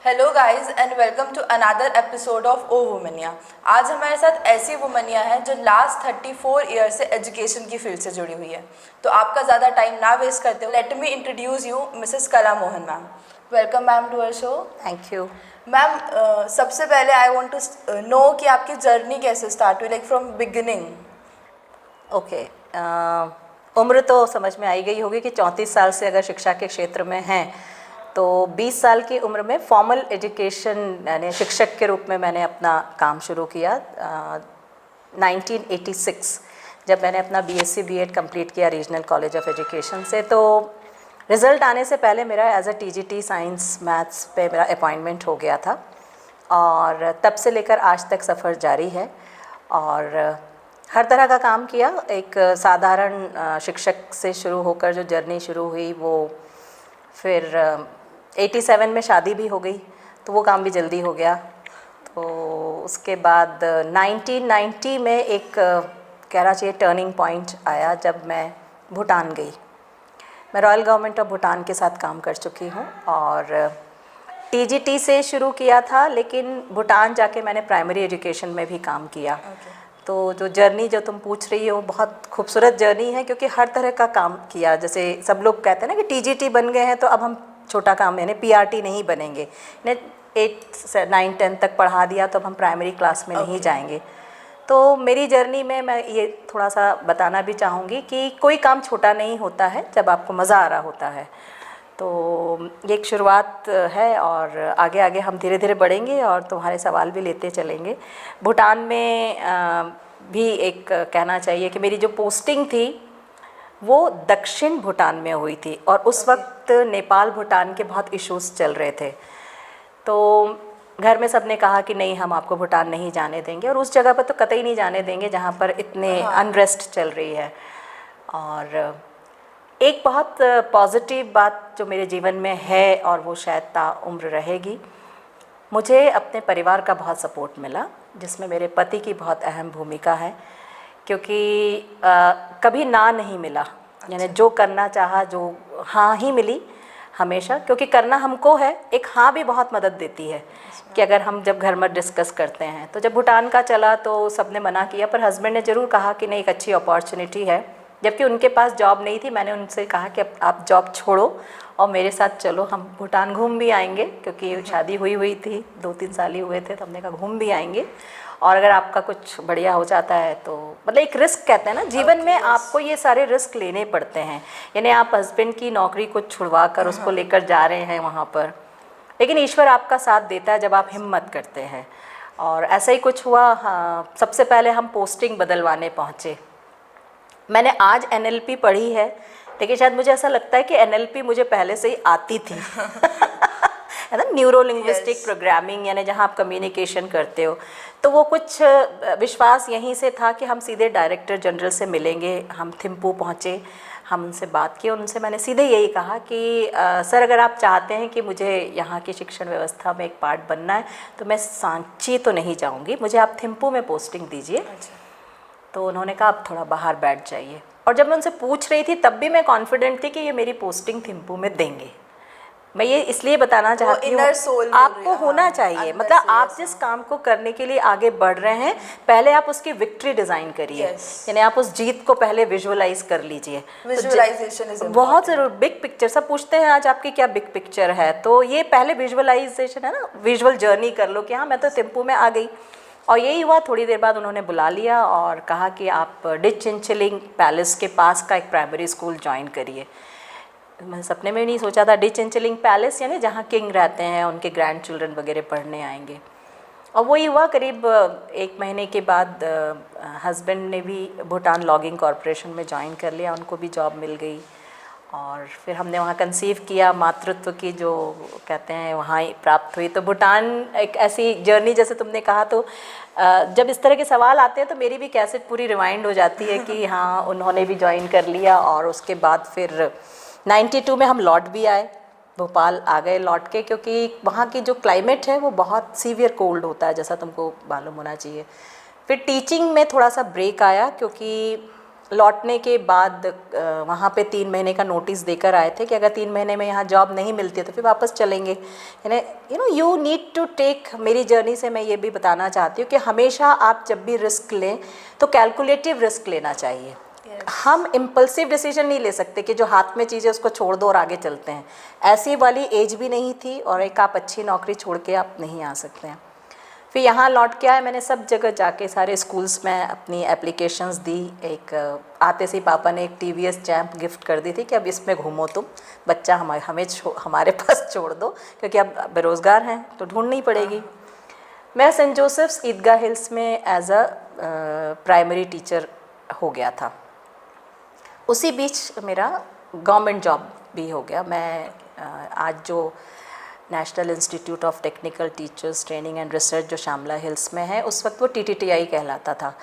Hello guys and welcome to another episode of O Womania. आज हमारे साथ ऐसी वुमनिया है जो लास्ट 34 ईयर से एजुकेशन की फील्ड से जुड़ी हुई है। तो आपका ज़्यादा टाइम ना वेस्ट करते हुए let me introduce you Mrs Kala Mohan ma'am. Welcome ma'am to our show. Thank you ma'am, सबसे पहले आई वांट टू नो कि आपकी जर्नी कैसे स्टार्ट हुई, लाइक फ्रॉम बिगिनिंग। ओके। उम्र तो समझ में आई गई होगी कि 34 साल से अगर शिक्षा के क्षेत्र में हैं तो 20 साल की उम्र में फॉर्मल एजुकेशन यानी शिक्षक के रूप में मैंने अपना काम शुरू किया। 1986 जब मैंने अपना बीएससी बीएड कंप्लीट किया रीजनल कॉलेज ऑफ एजुकेशन से, तो रिज़ल्ट आने से पहले मेरा as a TGT science maths पे मेरा अपॉइंटमेंट हो गया था और तब से लेकर आज तक सफ़र जारी है और हर तरह का काम किया। एक साधारण शिक्षक से शुरू होकर जो जर्नी शुरू हुई वो फिर 87 में शादी भी हो गई तो वो काम भी जल्दी हो गया। तो उसके बाद 1990 में एक कहना चाहिए टर्निंग पॉइंट आया जब मैं भूटान गई। मैं रॉयल गवर्नमेंट ऑफ भूटान के साथ काम कर चुकी हूँ और टीजीटी से शुरू किया था, लेकिन भूटान जाके मैंने प्राइमरी एजुकेशन में भी काम किया। तो जो जर्नी जो तुम पूछ रही हो बहुत खूबसूरत जर्नी है क्योंकि हर तरह का काम किया। जैसे सब लोग कहते हैं ना कि टीजीटी बन गए हैं तो अब हम छोटा काम यानी पीआरटी नहीं बनेंगे, ने 8 9 10 तक पढ़ा दिया तो अब हम प्राइमरी क्लास में नहीं जाएंगे। तो मेरी जर्नी में मैं ये थोड़ा सा बताना भी चाहूँगी कि कोई काम छोटा नहीं होता है जब आपको मज़ा आ रहा होता है। तो ये एक शुरुआत है और आगे आगे हम धीरे धीरे बढ़ेंगे और तुम्हारे सवाल भी लेते चलेंगे। भूटान में भी एक कहना चाहिए कि मेरी जो पोस्टिंग थी वो दक्षिण भूटान में हुई थी और उस वक्त नेपाल भूटान के बहुत इश्यूज़ चल रहे थे। तो घर में सब ने कहा कि नहीं, हम आपको भूटान नहीं जाने देंगे और उस जगह पर तो कतई नहीं जाने देंगे जहाँ पर इतने अनरेस्ट चल रही है। और एक बहुत पॉजिटिव बात जो मेरे जीवन में है और वो शायद ताउम्र रहेगी, मुझे अपने परिवार का बहुत सपोर्ट मिला जिसमें मेरे पति की बहुत अहम भूमिका है क्योंकि कभी ना नहीं मिला। यानी जो करना चाहा जो हाँ ही मिली हमेशा, क्योंकि करना हमको है। एक हाँ भी बहुत मदद देती है कि अगर हम जब घर में डिस्कस करते हैं तो जब भूटान का चला तो सबने मना किया, पर हस्बैंड ने ज़रूर कहा कि नहीं, एक अच्छी अपॉर्चुनिटी है। जबकि उनके पास जॉब नहीं थी, मैंने उनसे कहा कि अब आप जॉब छोड़ो और मेरे साथ चलो, हम भूटान घूम भी आएंगे क्योंकि शादी हुई थी, 2-3 साल ही हुए थे। तो हमने कहा घूम भी आएंगे और अगर आपका कुछ बढ़िया हो जाता है तो मतलब एक रिस्क कहते हैं ना जीवन में, आपको ये सारे रिस्क लेने पड़ते हैं। यानी आप हस्बैंड की नौकरी को छुड़वा कर उसको लेकर जा रहे हैं वहाँ पर, लेकिन ईश्वर आपका साथ देता है जब आप हिम्मत करते हैं। और ऐसा ही कुछ हुआ। हाँ, सबसे पहले हम पोस्टिंग बदलवाने पहुँचे। मैंने आज एनएलपी पढ़ी है, लेकिन शायद मुझे ऐसा लगता है कि एनएलपी मुझे पहले से ही आती थी है ना, न्यूरो लिंग्विस्टिक प्रोग्रामिंग, यानी जहाँ आप कम्युनिकेशन करते हो। तो वो कुछ विश्वास यहीं से था कि हम सीधे डायरेक्टर जनरल से मिलेंगे। हम थिम्पू पहुँचे, हम उनसे बात की और उनसे मैंने सीधे यही कहा कि सर, अगर आप चाहते हैं कि मुझे यहाँ की शिक्षण व्यवस्था में एक पार्ट बनना है तो मैं सांची तो नहीं जाऊँगी, मुझे आप थिम्पू में पोस्टिंग दीजिए। तो उन्होंने कहा आप थोड़ा बाहर बैठ जाइए। और जब मैं उनसे पूछ रही थी तब भी मैं कॉन्फिडेंट थी कि ये मेरी पोस्टिंग थिम्पू में देंगे। मैं ये इसलिए बताना चाहती हूँ, आपको होना चाहिए, मतलब आप जिस काम को करने के लिए आगे बढ़ रहे हैं पहले आप उसकी विक्ट्री डिज़ाइन करिए। यानी आप उस जीत को पहले विजुअलाइज कर लीजिए। विजुअलाइजेशन बहुत ज़रूर। बिग पिक्चर सब पूछते हैं आज आपकी क्या बिग पिक्चर है, तो ये पहले विजुअलाइजेशन है ना, विजुअल जर्नी कर लो कि हाँ मैं तो थिम्पू में आ गई। और यही हुआ। थोड़ी देर बाद उन्होंने बुला लिया और कहा कि आप डिचेंचलिंग पैलेस के पास का एक प्राइमरी स्कूल ज्वाइन करिए। मैंने सपने में भी नहीं सोचा था डिचेंचलिंग पैलेस यानी जहाँ किंग रहते हैं, उनके ग्रैंड चिल्ड्रन वगैरह पढ़ने आएंगे। और वही हुआ। करीब 1 महीने के बाद हस्बैंड ने भी भूटान लॉगिंग कॉरपोरेशन में ज्वाइन कर लिया, उनको भी जॉब मिल गई। और फिर हमने वहाँ कंसीव किया, मातृत्व की जो कहते हैं वहाँ ही प्राप्त हुई। तो भूटान एक ऐसी जर्नी, जैसे तुमने कहा, तो जब इस तरह के सवाल आते हैं तो मेरी भी कैसेट पूरी रिवाइंड हो जाती है कि हाँ उन्होंने भी ज्वाइन कर लिया। और उसके बाद फिर 92 में हम लौट भी आए, भोपाल आ गए लौट के, क्योंकि वहाँ की जो क्लाइमेट है वो बहुत सीवियर कोल्ड होता है, जैसा तुमको मालूम होना चाहिए। फिर टीचिंग में थोड़ा सा ब्रेक आया क्योंकि लौटने के बाद वहाँ पे 3 महीने का नोटिस देकर आए थे कि अगर 3 महीने में यहाँ जॉब नहीं मिलती है तो फिर वापस चलेंगे। यू नीड टू टेक, मेरी जर्नी से मैं ये भी बताना चाहती हूँ कि हमेशा आप जब भी रिस्क लें तो कैलकुलेटिव रिस्क लेना चाहिए। हम इम्पल्सिव डिसीजन नहीं ले सकते कि जो हाथ में चीज़ है उसको छोड़ दो और आगे चलते हैं। ऐसी वाली एज भी नहीं थी और एक आप अच्छी नौकरी छोड़ के आप नहीं आ सकते हैं। फिर यहाँ लौट के आए, मैंने सब जगह जाके सारे स्कूल्स में अपनी एप्लीकेशंस दी। एक आते से पापा ने एक TVS चैम्प गिफ्ट कर दी थी कि अब इसमें घूमो तुम, बच्चा हमारे पास छोड़ दो क्योंकि अब बेरोज़गार हैं तो ढूंढनी पड़ेगी। मैं सेंट जोसेफ्स ईदगाह हिल्स में एज अ प्राइमरी टीचर हो गया था। उसी बीच मेरा गवर्नमेंट जॉब भी हो गया। मैं आज जो national institute of technical teachers training and research जो शामला हिल्स में है, उस वक्त वो TTTI कहलाता था।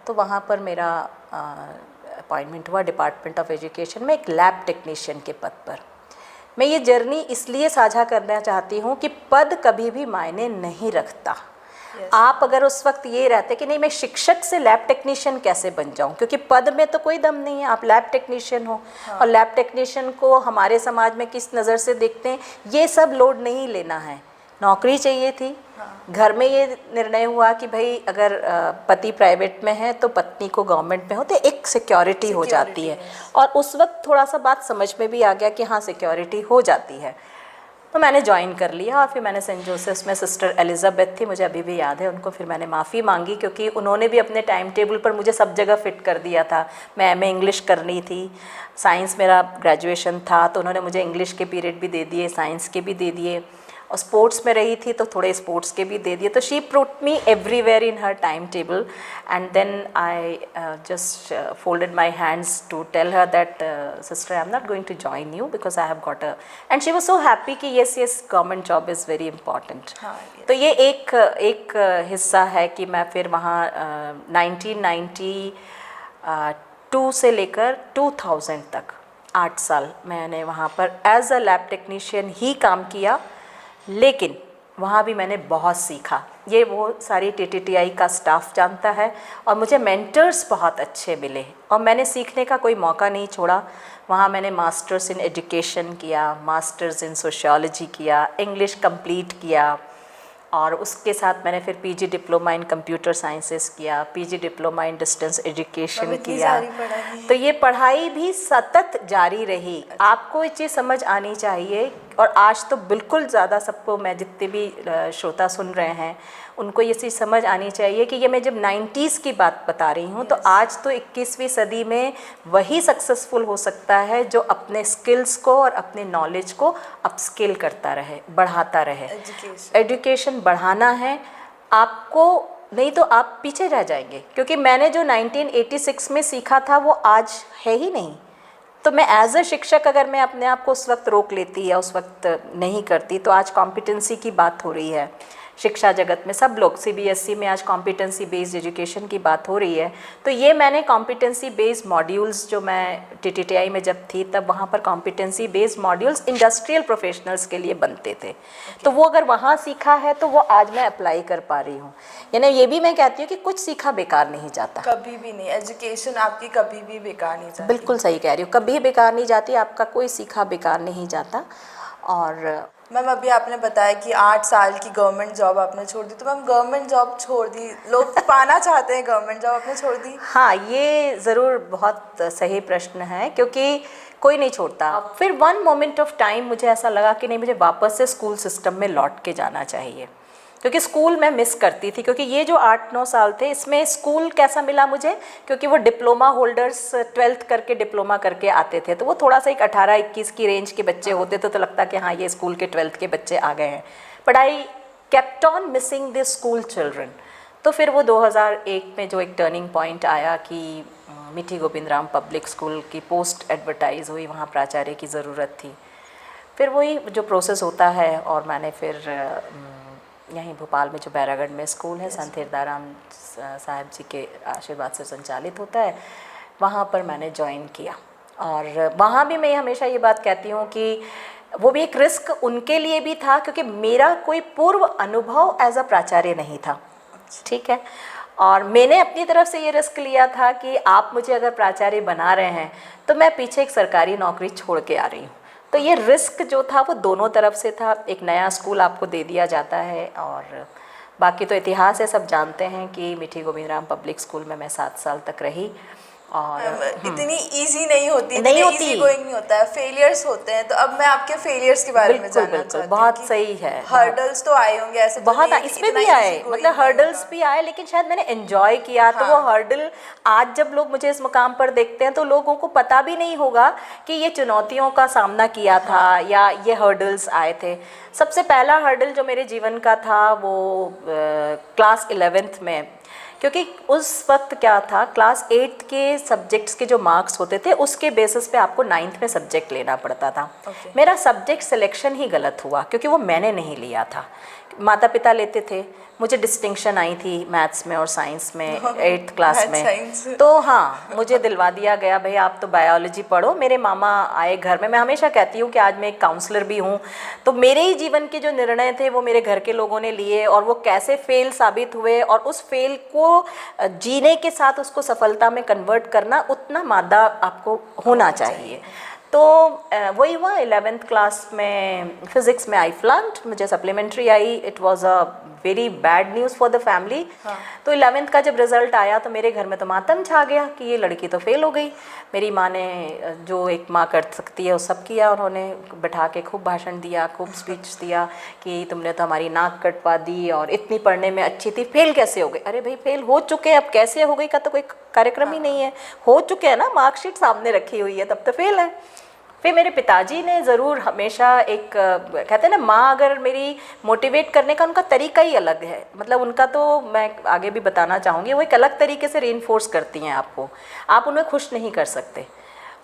तो वहाँ पर मेरा अपॉइंटमेंट हुआ डिपार्टमेंट ऑफ एजुकेशन में एक लैब टेक्नीशियन के पद पर। मैं ये जर्नी इसलिए साझा करना चाहती हूँ कि पद कभी भी मायने नहीं रखता। आप अगर उस वक्त ये रहते कि नहीं मैं शिक्षक से लैब टेक्नीशियन कैसे बन जाऊं, क्योंकि पद में तो कोई दम नहीं है, आप लैब टेक्नीशियन हो। और लैब टेक्नीशियन को हमारे समाज में किस नज़र से देखते हैं, ये सब लोड नहीं लेना है। नौकरी चाहिए थी। घर में ये निर्णय हुआ कि भाई अगर पति प्राइवेट में है तो पत्नी को गवर्नमेंट में हो तो एक सिक्योरिटी हो जाती है। और उस वक्त थोड़ा सा बात समझ में भी आ गया कि हाँ सिक्योरिटी हो जाती है। तो मैंने ज्वाइन कर लिया और फिर मैंने सेंट जोसेफ्स में सिस्टर एलिज़ाबेथ थी, मुझे अभी भी याद है उनको, फिर मैंने माफ़ी मांगी क्योंकि उन्होंने भी अपने टाइम टेबल पर मुझे सब जगह फ़िट कर दिया था। मैं MA इंग्लिश करनी थी, साइंस मेरा ग्रेजुएशन था तो उन्होंने मुझे इंग्लिश के पीरियड भी दे दिए, साइंस के भी दे दिए, और स्पोर्ट्स में रही थी तो थोड़े स्पोर्ट्स के भी दे दिए। तो she put me everywhere in her time table and then I just folded my hands to tell her that sister I'm not going to join you because I have got a, and she was so happy कि yes government job is very important। तो ये एक हिस्सा है कि मैं फिर वहाँ 1992 से लेकर 2000 तक 8 साल मैंने वहाँ पर एज अ लैब टेक्नीशियन ही काम किया। लेकिन वहाँ भी मैंने बहुत सीखा, ये वो सारी TTTI का स्टाफ जानता है, और मुझे मेंटर्स बहुत अच्छे मिले और मैंने सीखने का कोई मौका नहीं छोड़ा। वहाँ मैंने मास्टर्स इन एजुकेशन किया, मास्टर्स इन सोशियोलॉजी किया, इंग्लिश कंप्लीट किया, और उसके साथ मैंने फिर PG diploma in computer sciences किया, PG diploma in distance education किया। तो ये पढ़ाई भी सतत जारी रही। आपको ये चीज़ समझ आनी चाहिए, और आज तो बिल्कुल ज़्यादा सबको, मैं जितने भी श्रोता सुन रहे हैं उनको ये चीज़ समझ आनी चाहिए कि ये मैं जब 90s की बात बता रही हूँ तो आज तो 21वीं सदी में वही सक्सेसफुल हो सकता है जो अपने स्किल्स को और अपने नॉलेज को अपस्किल करता रहे, बढ़ाता रहे। एजुकेशन बढ़ाना है आपको, नहीं तो आप पीछे रह जाएंगे। क्योंकि मैंने जो 1986 में सीखा था वो आज है ही नहीं। तो मैं एज अ शिक्षक अगर मैं अपने आप को उस वक्त रोक लेती या उस वक्त नहीं करती तो आज कॉम्पिटेंसी की बात हो रही है शिक्षा जगत में। सब लोग CBSE में आज कॉम्पिटेंसी बेस्ड एजुकेशन की बात हो रही है। तो ये मैंने कॉम्पिटेंसी बेस्ड मॉड्यूल्स, जो मैं TTTI में जब थी तब वहाँ पर competency based modules industrial professionals के लिए बनते थे। तो वो अगर वहाँ सीखा है तो वो आज मैं अप्लाई कर पा रही हूँ। यानी ये भी मैं कहती हूँ कि कुछ सीखा बेकार नहीं जाता, कभी भी नहीं। एजुकेशन आपकी कभी भी बेकार नहीं जाती। बिल्कुल सही कह रही हूँ, कभी बेकार नहीं जाती, आपका कोई सीखा बेकार नहीं जाता। और मैम अभी आपने बताया कि 8 साल की गवर्नमेंट जॉब आपने छोड़ दी, तो मैम गवर्नमेंट जॉब छोड़ दी, लोग पाना चाहते हैं, गवर्नमेंट जॉब आपने छोड़ दी? हाँ, ये ज़रूर बहुत सही प्रश्न है क्योंकि कोई नहीं छोड़ता। फिर वन मोमेंट ऑफ टाइम मुझे ऐसा लगा कि नहीं, मुझे वापस से स्कूल सिस्टम में लौट के जाना चाहिए, क्योंकि स्कूल मैं मिस करती थी। क्योंकि ये जो 8-9 साल थे इसमें स्कूल कैसा मिला मुझे, क्योंकि वो डिप्लोमा होल्डर्स 12th करके डिप्लोमा करके आते थे, तो वो थोड़ा सा एक 18-21 की रेंज के बच्चे होते थे, तो लगता कि हाँ ये स्कूल के 12th के बच्चे आ गए हैं। But I kept on missing the school children. तो फिर वो 2001 में जो एक टर्निंग पॉइंट आया कि मिठी गोविंदराम पब्लिक स्कूल की पोस्ट एडवर्टाइज हुई, वहाँ प्राचार्य की ज़रूरत थी। फिर वही जो प्रोसेस होता है, और मैंने फिर यहीं भोपाल में जो बैरागढ़ में स्कूल है, संत हिरदाराम साहब जी के आशीर्वाद से संचालित होता है, वहाँ पर मैंने ज्वाइन किया। और वहाँ भी मैं हमेशा ये बात कहती हूँ कि वो भी एक रिस्क उनके लिए भी था, क्योंकि मेरा कोई पूर्व अनुभव एज अ प्राचार्य नहीं था, ठीक है। और मैंने अपनी तरफ से ये रिस्क लिया था कि आप मुझे अगर प्राचार्य बना रहे हैं तो मैं पीछे एक सरकारी नौकरी छोड़ के आ रही हूँ। तो ये रिस्क जो था वो दोनों तरफ से था। एक नया स्कूल आपको दे दिया जाता है, और बाकी तो इतिहास है, सब जानते हैं कि मीठी गोविंदराम पब्लिक स्कूल में मैं 7 साल तक रही। और इतनी इजी नहीं होती, नहीं होती, इजी गोइंग नहीं होता है, फेलियर्स होते हैं। तो अब मैं आपके फेलियर्स के बारे में जानना चाहती हूँ। बहुत सही है। हर्डल्स तो आए होंगे ऐसे, बहुत इसमें भी आए, मतलब हर्डल्स भी आए, लेकिन शायद मैंने एंजॉय किया। तो वो हर्डल आज जब लोग मुझे इस मुकाम पर देखते हैं तो लोगों को पता भी नहीं होगा कि ये चुनौतियों का सामना किया था या ये हर्डल्स आए थे। सबसे पहला हर्डल जो मेरे जीवन का था वो क्लास 11th में, क्योंकि उस वक्त क्या था, क्लास 8 के सब्जेक्ट्स के जो मार्क्स होते थे उसके बेसिस पे आपको 9th में सब्जेक्ट लेना पड़ता था। मेरा सब्जेक्ट सिलेक्शन ही गलत हुआ क्योंकि वो मैंने नहीं लिया था, माता पिता लेते थे। मुझे डिस्टिंक्शन आई थी मैथ्स में और साइंस में 8th क्लास में। तो हाँ, मुझे दिलवा दिया गया भाई आप तो बायोलॉजी पढ़ो। मेरे मामा आए घर में, मैं हमेशा कहती हूँ कि आज मैं एक काउंसलर भी हूँ। तो मेरे ही जीवन के जो निर्णय थे वो मेरे घर के लोगों ने लिए, और वो कैसे फेल साबित हुए, और उस फेल को जीने के साथ उसको सफलता में कन्वर्ट करना, उतना मादा आपको होना चाहिए। तो वही हुआ। 11th क्लास में फिज़िक्स में आई फ्लंक्ड, मुझे supplementary I. It was a very bad news for the family. तो 11th का जब रिज़ल्ट आया तो मेरे घर में तो मातम छा गया कि ये लड़की तो फेल हो गई। मेरी माँ ने जो एक माँ कर सकती है वो सब किया। उन्होंने बैठा के खूब भाषण दिया, खूब स्पीच दिया कि तुमने तो हमारी नाक कटवा दी, और इतनी पढ़ने में अच्छी थी, फेल कैसे हो गई। अरे भाई फेल हो चुके, अब कैसे हो गई का तो कोई कार्यक्रम ही नहीं है, हो चुके हैं ना, मार्कशीट सामने रखी हुई है, तब तो फेल है। फिर मेरे पिताजी ने ज़रूर हमेशा एक कहते हैं ना, माँ अगर मेरी मोटिवेट करने का उनका तरीका ही अलग है। मतलब उनका तो मैं आगे भी बताना चाहूँगी, वो एक अलग तरीके से रीइंफोर्स करती हैं आपको। आप उन्हें खुश नहीं कर सकते,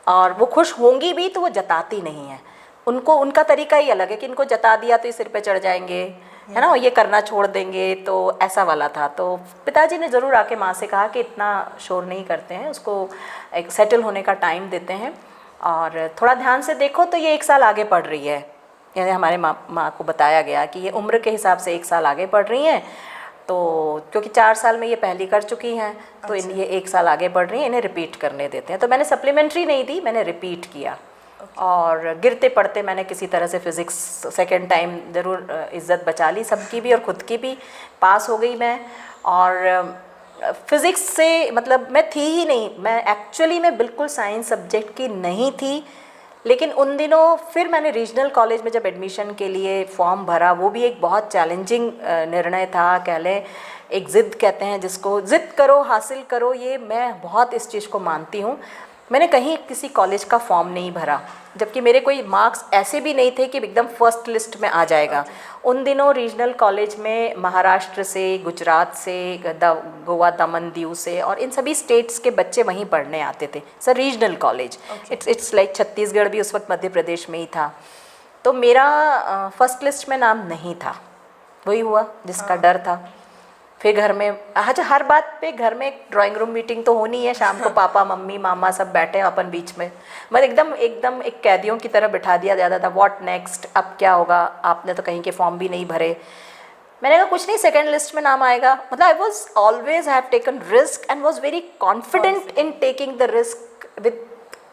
और वो खुश होंगी भी तो वो जताती नहीं है। उनको उनका तरीका ही अलग है कि इनको जता दिया तो ये सिर पे चढ़ जाएंगे, है ना, ये करना छोड़ देंगे, तो ऐसा वाला था। तो पिताजी ने ज़रूर आके माँ से कहा कि इतना शोर नहीं करते हैं, उसको एक सेटल होने का टाइम देते हैं, और थोड़ा ध्यान से देखो तो ये 1 साल आगे पढ़ रही है। यानी हमारे माँ को बताया गया कि ये उम्र के हिसाब से 1 साल आगे पढ़ रही हैं। तो क्योंकि 4 साल में ये पहली कर चुकी हैं, तो ये 1 साल आगे पढ़ रही हैं, इन्हें रिपीट करने देते हैं। तो मैंने सप्लीमेंट्री नहीं दी, मैंने रिपीट किया। और गिरते पड़ते मैंने किसी तरह से फ़िज़िक्स सेकेंड टाइम ज़रूर इज़्ज़त बचा ली, सबकी भी और ख़ुद की भी। पास हो गई मैं। और फ़िज़िक्स से मतलब मैं थी ही नहीं, मैं एक्चुअली मैं बिल्कुल साइंस सब्जेक्ट की नहीं थी। लेकिन उन दिनों फिर मैंने रीजनल कॉलेज में जब एडमिशन के लिए फॉर्म भरा, वो भी एक बहुत चैलेंजिंग निर्णय था। कह लें एक ज़िद कहते हैं जिसको, ज़िद करो हासिल करो, ये मैं बहुत इस चीज़ को मानती हूँ। मैंने कहीं किसी कॉलेज का फॉर्म नहीं भरा, जबकि मेरे कोई मार्क्स ऐसे भी नहीं थे कि एकदम फर्स्ट लिस्ट में आ जाएगा। उन दिनों रीजनल कॉलेज में महाराष्ट्र से, गुजरात से, गोवा, दमन, दीव से, और इन सभी स्टेट्स के बच्चे वहीं पढ़ने आते थे। Sir regional college, it's like Chhattisgarh भी उस वक्त मध्य प्रदेश में ही था। तो मेरा फर्स्ट लिस्ट में नाम नहीं था। वही हुआ जिसका डर था। फिर घर में, अच्छा हर बात पे घर में एक ड्राइंग रूम मीटिंग तो होनी है। शाम को पापा मम्मी मामा सब बैठे हैं अपन बीच में, मतलब एकदम एक कैदियों की तरह बिठा दिया जाता था। व्हाट नेक्स्ट, अब क्या होगा, आपने तो कहीं के फॉर्म भी नहीं भरे। मैंने कहा कुछ नहीं, सेकंड लिस्ट में नाम आएगा। मतलब I was always have taken risk and was very confident in taking the risk with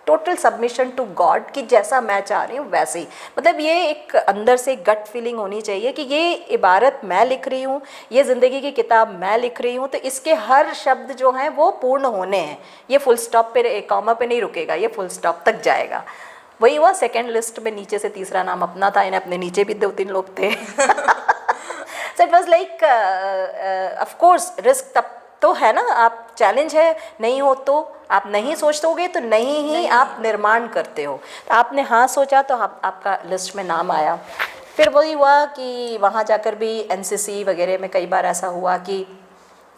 total submission to God कि जैसा मैं चाह रही हूँ वैसे ही। मतलब ये एक अंदर से गट फीलिंग होनी चाहिए कि ये इबारत मैं लिख रही हूँ, ये ज़िंदगी की किताब मैं लिख रही हूँ, तो इसके हर शब्द जो हैं वो पूर्ण होने हैं। ये फुल स्टॉप पे, कॉमा पे नहीं रुकेगा, ये फुल स्टॉप तक जाएगा। वही हुआ। सेकेंड लिस्ट में नीचे से तीसरा नाम अपना था, इन्हें अपने नीचे भी 2-3 लोग थे। So it was like of course risk तब तो है ना, आप चैलेंज है, नहीं हो तो आप नहीं सोचोगे तो नहीं ही आप निर्माण करते हो। तो आपने हाँ सोचा तो आपका लिस्ट में नाम आया। फिर वही हुआ कि वहाँ जाकर भी एनसीसी वगैरह में कई बार ऐसा हुआ कि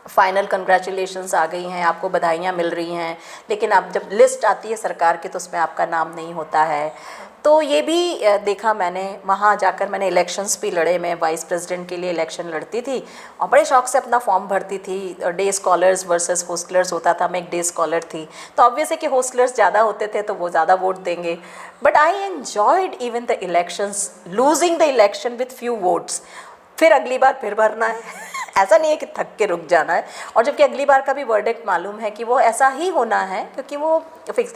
फाइनल कंग्रेचुलेशंस आ गई हैं, आपको बधाइयाँ मिल रही हैं, लेकिन अब जब लिस्ट आती है सरकार की तो उसमें आपका नाम नहीं होता है। तो ये भी देखा मैंने। वहाँ जाकर मैंने इलेक्शंस भी लड़े। मैं वाइस प्रेसिडेंट के लिए इलेक्शन लड़ती थी और बड़े शौक से अपना फॉर्म भरती थी। डे स्कॉलर्स वर्सेस होस्टलर्स होता था, मैं एक डे स्कॉलर थी, तो ऑब्वियस है कि होस्टलर्स ज़्यादा होते थे तो वो ज़्यादा वोट देंगे। But I enjoyed even the elections, losing the election with few votes. फिर अगली बार फिर भरना है ऐसा नहीं है कि थक के रुक जाना है, और जबकि अगली बार का भी वर्डिक्ट मालूम है कि वो ऐसा ही होना है क्योंकि वो fix.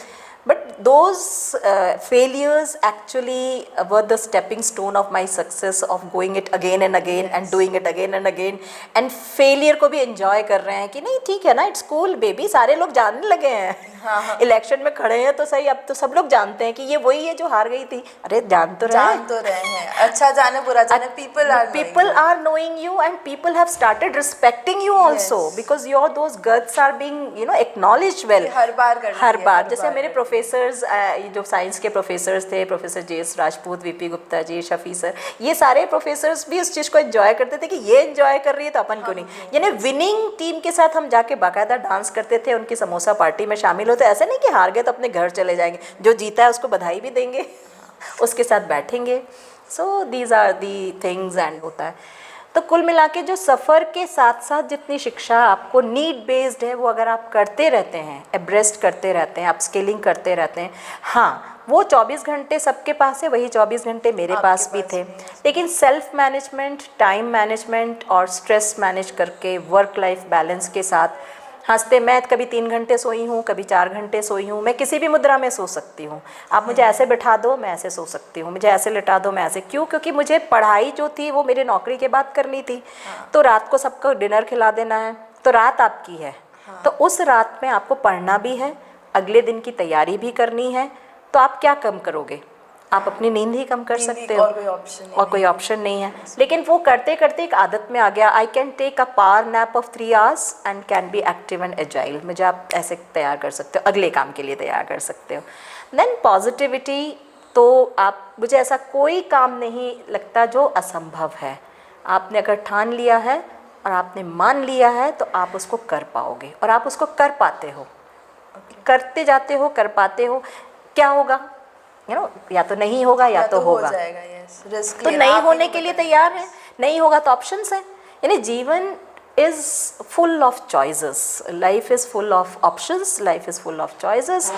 But those failures actually were the stepping stone of my success of going it again and again and doing it again and again. And failure को भी enjoy कर रहे हैं कि नहीं ठीक है ना, it's cool baby, सारे लोग जानने लगे हैं. इलेक्शन में खड़े हैं तो सही, अब तो सब लोग जानते हैं कि ये वही है जो हार गई थी. अरे जान तो रहे हैं, अच्छा जाने बुरा जाने, people are knowing you and people have started respecting you also because your those guts are being acknowledged well. हर बार जैसे मेरे प्रोफेसर्स, जो साइंस के प्रोफेसर्स थे, professor J S. Rajput, VP Gupta ji, Shafi sir, ये सारे प्रोफेसर्स भी उस चीज़ को एंजॉय करते थे कि ये एंजॉय कर रही है तो अपन क्यों नहीं. यानी विनिंग टीम के साथ हम जाके बाकायदा डांस करते थे, उनकी समोसा पार्टी में शामिल होते. ऐसा नहीं कि हार गए तो अपने घर चले जाएंगे, जो जीता है उसको बधाई भी देंगे, उसके साथ बैठेंगे. So these are the things and होता है. तो कुल मिला के जो सफ़र के साथ साथ जितनी शिक्षा आपको नीड बेस्ड है वो अगर आप करते रहते हैं, एब्रेस्ट करते रहते हैं, अपस्किलिंग करते रहते हैं. हाँ, वो 24 घंटे सबके पास है, वही 24 घंटे मेरे पास भी थे. लेकिन सेल्फ मैनेजमेंट, टाइम मैनेजमेंट और स्ट्रेस मैनेज करके वर्क लाइफ बैलेंस के साथ हंसते, मैं कभी 3 घंटे सोई हूँ, कभी 4 घंटे सोई हूँ. मैं किसी भी मुद्रा में सो सकती हूँ. आप मुझे ऐसे बिठा दो मैं ऐसे सो सकती हूँ, मुझे ऐसे लिटा दो मैं ऐसे. क्यों? क्योंकि मुझे पढ़ाई जो थी वो मेरी नौकरी के बाद करनी थी. तो रात को सबको डिनर खिला देना है, तो रात आपकी है. तो उस रात में आपको पढ़ना भी है, अगले दिन की तैयारी भी करनी है. तो आप क्या कम करोगे? आप अपनी नींद ही कम कर सकते हो, और कोई ऑप्शन नहीं है. लेकिन वो करते करते एक आदत में आ गया. I can take a power nap of 3 hours and can be active and agile. मुझे आप ऐसे तैयार कर सकते हो, अगले काम के लिए तैयार कर सकते हो. देन पॉजिटिविटी, तो आप, मुझे ऐसा कोई काम नहीं लगता जो असंभव है. आपने अगर ठान लिया है और आपने मान लिया है तो आप उसको कर पाओगे, और आप उसको कर पाते हो. करते जाते हो, कर पाते हो. क्या होगा? या तो नहीं होगा या तो होगा. तो नहीं होने के लिए तैयार है, नहीं होगा तो ऑप्शंस है. यानी जीवन is full of choices, life is full of options, life is full of choices.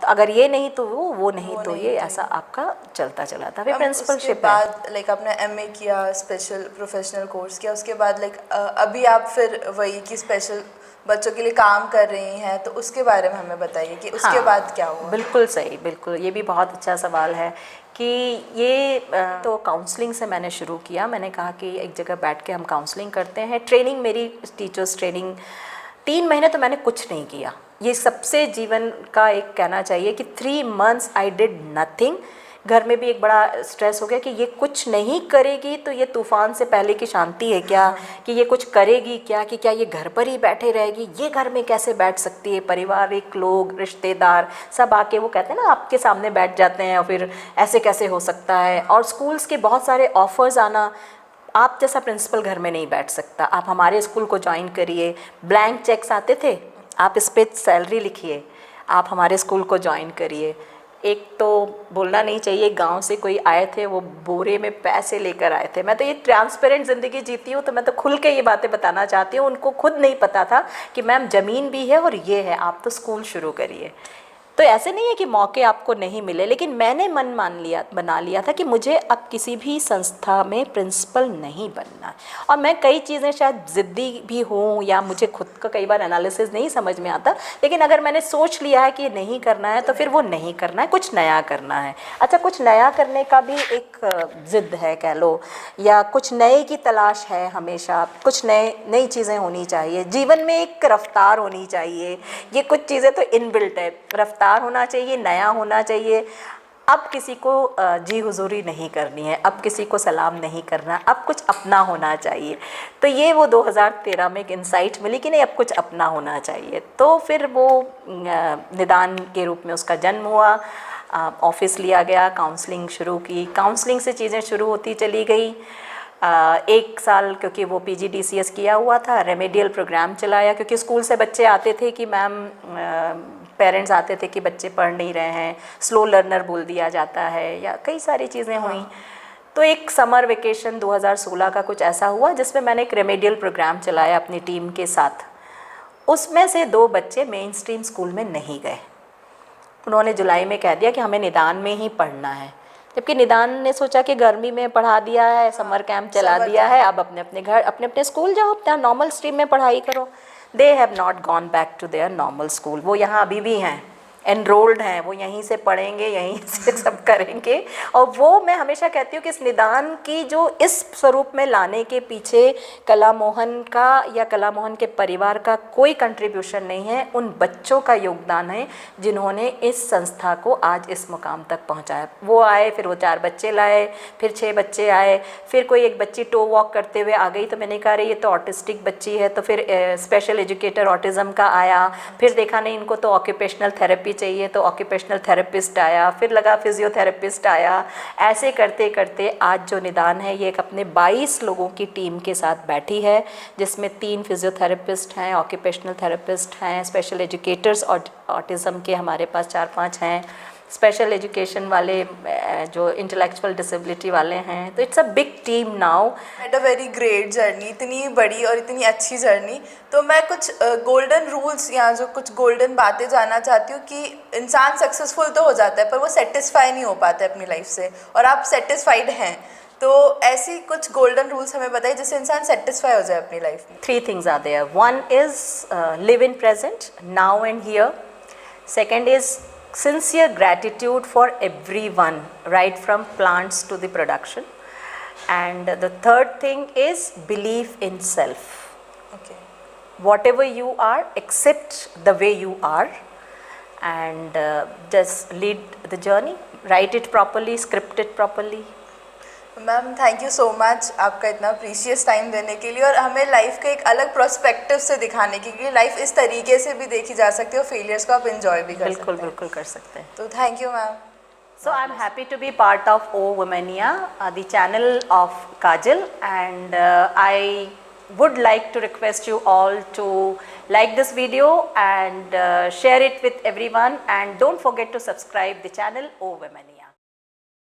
तो अगर ये नहीं तो वो नहीं तो ये, ऐसा आपका चलता चला था. फिर प्रिंसिपलशिप है. लाइक आपने एमए किया, स्पेशल प्रोफेशनल कोर्स किया, उसके बाद लाइक अभी आप फिर वही की स्पेशल बच्चों के लिए काम कर रही हैं, तो उसके बारे में हमें बताइए कि उसके बाद क्या हुआ. बिल्कुल सही, बिल्कुल. ये भी बहुत अच्छा सवाल है कि ये तो काउंसलिंग से मैंने शुरू किया. मैंने कहा कि एक जगह बैठ के हम काउंसलिंग करते हैं. ट्रेनिंग, मेरी टीचर्स ट्रेनिंग 3 महीने तो मैंने कुछ नहीं किया. ये सबसे जीवन का एक कहना चाहिए कि 3 months आई डिड नथिंग. घर में भी एक बड़ा स्ट्रेस हो गया कि ये कुछ नहीं करेगी तो ये तूफ़ान से पहले की शांति है क्या, कि ये कुछ करेगी क्या, कि क्या ये घर पर ही बैठे रहेगी, ये घर में कैसे बैठ सकती है. पारिवारिक लोग, रिश्तेदार सब आके वो कहते हैं ना आपके सामने बैठ जाते हैं, और फिर ऐसे कैसे हो सकता है. और स्कूल्स के बहुत सारे ऑफ़र्स आना, आप जैसा प्रिंसिपल घर में नहीं बैठ सकता, आप हमारे स्कूल को ज्वाइन करिए. ब्लैंक चेक्स आते थे, आप इस पर सैलरी लिखिए, आप हमारे स्कूल को ज्वाइन करिए. एक तो बोलना नहीं चाहिए, गांव से कोई आए थे, वो बोरे में पैसे लेकर आए थे. मैं तो ये ट्रांसपेरेंट ज़िंदगी जीती हूँ, तो मैं तो खुल के ये बातें बताना चाहती हूँ. उनको खुद नहीं पता था कि मैम ज़मीन भी है और ये है, आप तो स्कूल शुरू करिए. तो ऐसे नहीं है कि मौके आपको नहीं मिले, लेकिन मैंने मन बना लिया था कि मुझे अब किसी भी संस्था में प्रिंसिपल नहीं बनना. और मैं कई चीज़ें शायद ज़िद्दी भी हूँ, या मुझे खुद का कई बार एनालिसिस नहीं समझ में आता, लेकिन अगर मैंने सोच लिया है कि नहीं करना है तो फिर वो नहीं करना है, कुछ नया करना है. अच्छा, कुछ नया करने का भी एक ज़िद्द है कह लो, या कुछ नए की तलाश है हमेशा. कुछ नई चीज़ें होनी चाहिए जीवन में, एक रफ्तार होनी चाहिए. ये कुछ चीज़ें तो इनबिल्ट है, रफ्तार होना चाहिए, नया होना चाहिए. अब किसी को जी हुजूरी नहीं करनी है, अब किसी को सलाम नहीं करना, अब कुछ अपना होना चाहिए. तो ये वो 2013 में एक इंसाइट मिली कि नहीं, अब कुछ अपना होना चाहिए. तो फिर वो निदान के रूप में उसका जन्म हुआ. ऑफिस लिया गया, काउंसलिंग शुरू की. काउंसलिंग से चीज़ें शुरू होती चली गई. 1 साल क्योंकि वो PGDCS किया हुआ था, रेमेडियल प्रोग्राम चलाया, क्योंकि स्कूल से बच्चे आते थे कि मैम, पेरेंट्स आते थे कि बच्चे पढ़ नहीं रहे हैं, स्लो लर्नर बोल दिया जाता है, या कई सारी चीज़ें हुई. तो एक समर वेकेशन 2016 का कुछ ऐसा हुआ जिसमें मैंने एक रेमेडियल प्रोग्राम चलाया अपनी टीम के साथ. उसमें से 2 बच्चे मेन स्ट्रीम स्कूल में नहीं गए. उन्होंने जुलाई में कह दिया कि हमें निदान में ही पढ़ना है. जबकि निदान ने सोचा कि गर्मी में पढ़ा दिया है, समर कैंप चला समर दिया कैंप। है, अब अपने अपने घर अपने अपने स्कूल जाओ, अपना नॉर्मल स्ट्रीम में पढ़ाई करो। They have not gone back to their normal school, वो यहाँ अभी भी हैं, एनरोल्ड हैं, वो यहीं से पढ़ेंगे, यहीं से सब करेंगे। और वो मैं हमेशा कहती हूँ कि इस निदान की जो इस स्वरूप में लाने के पीछे कला मोहन का या कला मोहन के परिवार का कोई कंट्रीब्यूशन नहीं है, उन बच्चों का योगदान है जिन्होंने इस संस्था को आज इस मुकाम तक पहुँचाया। वो आए, फिर वो 4 बच्चे लाए, फिर 6 बच्चे आए, फिर कोई एक बच्ची टो वॉक करते हुए आ गई, तो मैंने कहा अरे ये तो ऑटिस्टिक बच्ची है, तो फिर स्पेशल एजुकेटर ऑटिज़म का आया, फिर देखा नहीं इनको तो ऑक्यूपेशनल थेरेपी चाहिए, तो ऑक्यूपेशनल थेरेपिस्ट आया, फिर लगा फिजियोथेरेपिस्ट आया। ऐसे करते करते आज जो निदान है ये एक अपने 22 लोगों की टीम के साथ बैठी है, जिसमें 3 फिजियोथेरेपिस्ट हैं, ऑक्यूपेशनल थेरेपिस्ट हैं, स्पेशल एजुकेटर्स और ऑटिज़म के हमारे पास 4-5 हैं, स्पेशल एजुकेशन वाले जो इंटेलेक्चुअल डिसेबिलिटी वाले हैं। तो it's a big team now. At a very great journey, इतनी बड़ी और इतनी अच्छी जर्नी। तो मैं कुछ गोल्डन रूल्स या जो कुछ गोल्डन बातें जानना चाहती हूँ कि इंसान सक्सेसफुल तो हो जाता है पर वो सेटिस्फाई नहीं हो पाता है अपनी लाइफ से, और आप सेटिस्फाइड हैं, तो ऐसी कुछ गोल्डन रूल्स हमें बताइए जिससे इंसान सेटिस्फाई हो जाए अपनी लाइफ में। 3 things are there. One is live in present, now and here. Second is sincere gratitude for everyone, right from plants to the production. And the third thing is belief in self. Okay, Whatever you are, accept the way you are, and just lead the journey, write it properly, script it properly. Ma'am thank you so much आपका इतना precious time देने के लिए और हमें life के एक अलग प्रोस्पेक्टिव से दिखाने के लिए। लाइफ इस तरीके से भी देखी जा सकती है और फेलियर्स को आप एंजॉय भी कर सकते बिल्कुल हैं। बिल्कुल कर सकते हैं। तो thank you ma'am. So I'm happy to be part of O Womania, the channel of Kajal, and I would like to request you all to like this video and share it with everyone, and don't forget to subscribe the channel O Womania.